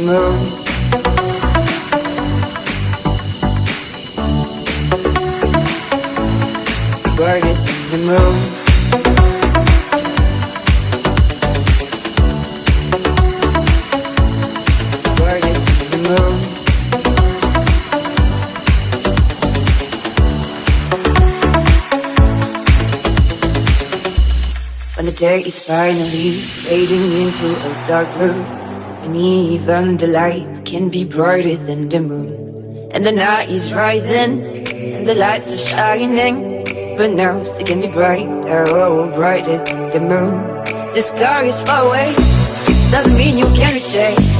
moon. Brighter than the moon. Brighter than the moon. When the day is finally fading into a dark blue, and even the light can be brighter than the moon. And the night is right then, and the lights are shining, but now it can be brighter, oh, brighter than the moon. The sky is far away, doesn't mean you can't reach it.